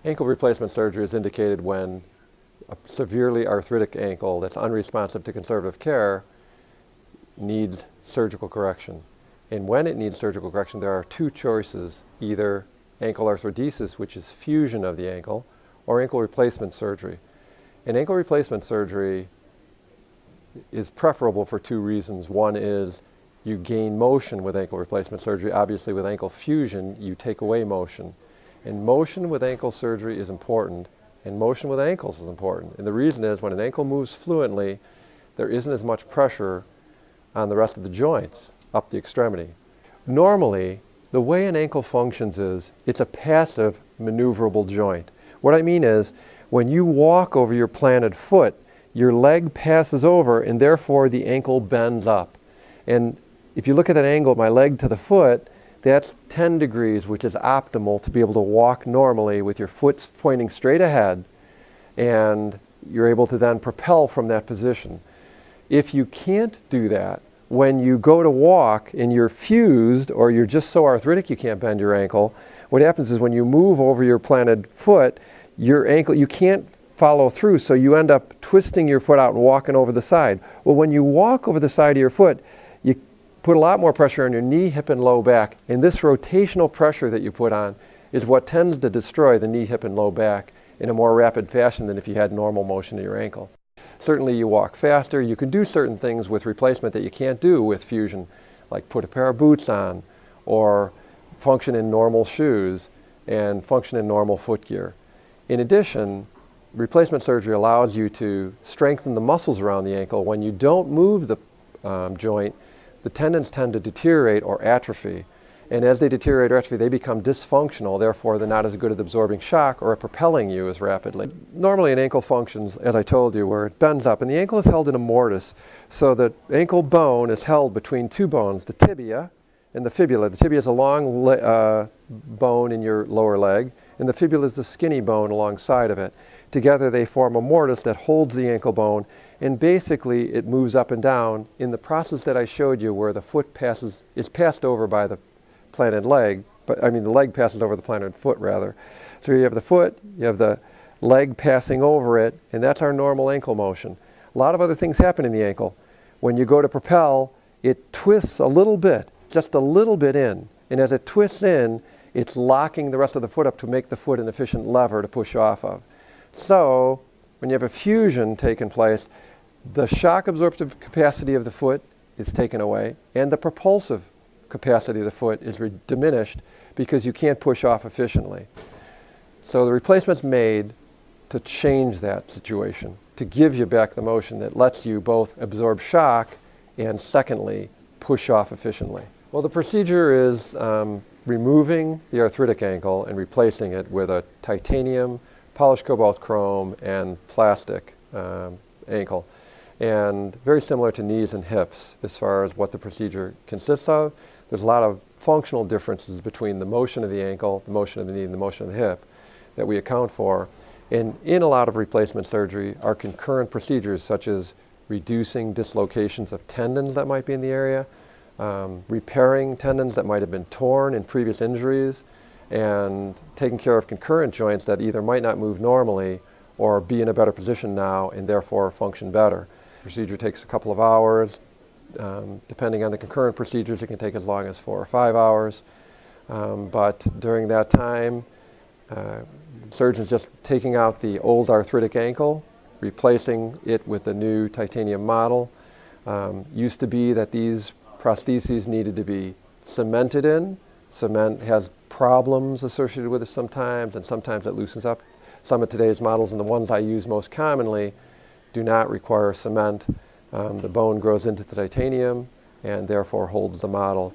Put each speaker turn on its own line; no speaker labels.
Ankle replacement surgery is indicated when a severely arthritic ankle that's unresponsive to conservative care needs surgical correction. And when it needs surgical correction, there are two choices: either ankle arthrodesis, which is fusion of the ankle, or ankle replacement surgery. And ankle replacement surgery is preferable for two reasons. One is you gain motion with ankle replacement surgery. Obviously, with ankle fusion, you take away motion. And motion with ankle surgery is important, and motion with ankles is important. And the reason is when an ankle moves fluently, there isn't as much pressure on the rest of the joints up the extremity. Normally, the way an ankle functions is it's a passive maneuverable joint. What I mean is when you walk over your planted foot, your leg passes over and therefore the ankle bends up. And if you look at that angle, my leg to the foot, that's 10 degrees, which is optimal to be able to walk normally with your foot pointing straight ahead, and you're able to then propel from that position. If you can't do that, when you go to walk and you're fused or you're just so arthritic you can't bend your ankle, what happens is when you move over your planted foot, your ankle, you can't follow through, so you end up twisting your foot out and walking over the side. Well, when you walk over the side of your foot, you put a lot more pressure on your knee, hip, and low back. And this rotational pressure that you put on is what tends to destroy the knee, hip, and low back in a more rapid fashion than if you had normal motion in your ankle. Certainly you walk faster. You can do certain things with replacement that you can't do with fusion, like put a pair of boots on or function in normal shoes and function in normal footgear. In addition, replacement surgery allows you to strengthen the muscles around the ankle. When you don't move the joint, the tendons tend to deteriorate or atrophy. And as they deteriorate or atrophy, they become dysfunctional. Therefore, they're not as good at absorbing shock or at propelling you as rapidly. Normally, an ankle functions, as I told you, where it bends up. And the ankle is held in a mortise. So the ankle bone is held between two bones, the tibia and the fibula. The tibia is a long bone in your lower leg, and the fibula is the skinny bone alongside of it. Together, they form a mortise that holds the ankle bone, and basically it moves up and down in the process that I showed you where the foot is passed over by the planted leg, but I mean the leg passes over the planted foot rather. So you have the foot, you have the leg passing over it, and that's our normal ankle motion. A lot of other things happen in the ankle. When you go to propel, it twists a little bit, just a little bit in, and as it twists in, it's locking the rest of the foot up to make the foot an efficient lever to push off of. So when you have a fusion taking place, the shock absorptive capacity of the foot is taken away, and the propulsive capacity of the foot is diminished because you can't push off efficiently. So the replacement's made to change that situation, to give you back the motion that lets you both absorb shock and, secondly, push off efficiently. Well, the procedure is removing the arthritic ankle and replacing it with a titanium, polished cobalt chrome, and plastic ankle. And very similar to knees and hips as far as what the procedure consists of. There's a lot of functional differences between the motion of the ankle, the motion of the knee, and the motion of the hip that we account for. And in a lot of replacement surgery are concurrent procedures such as reducing dislocations of tendons that might be in the area, repairing tendons that might have been torn in previous injuries, and taking care of concurrent joints that either might not move normally or be in a better position now and therefore function better. The procedure takes a couple of hours. Depending on the concurrent procedures, it can take as long as 4 or 5 hours. But during that time, surgeons just taking out the old arthritic ankle, replacing it with a new titanium model. Used to be that these prostheses needed to be cemented in. Cement has problems associated with it sometimes, and sometimes it loosens up. Some of today's models, and the ones I use most commonly, do not require cement. The bone grows into the titanium and therefore holds the model.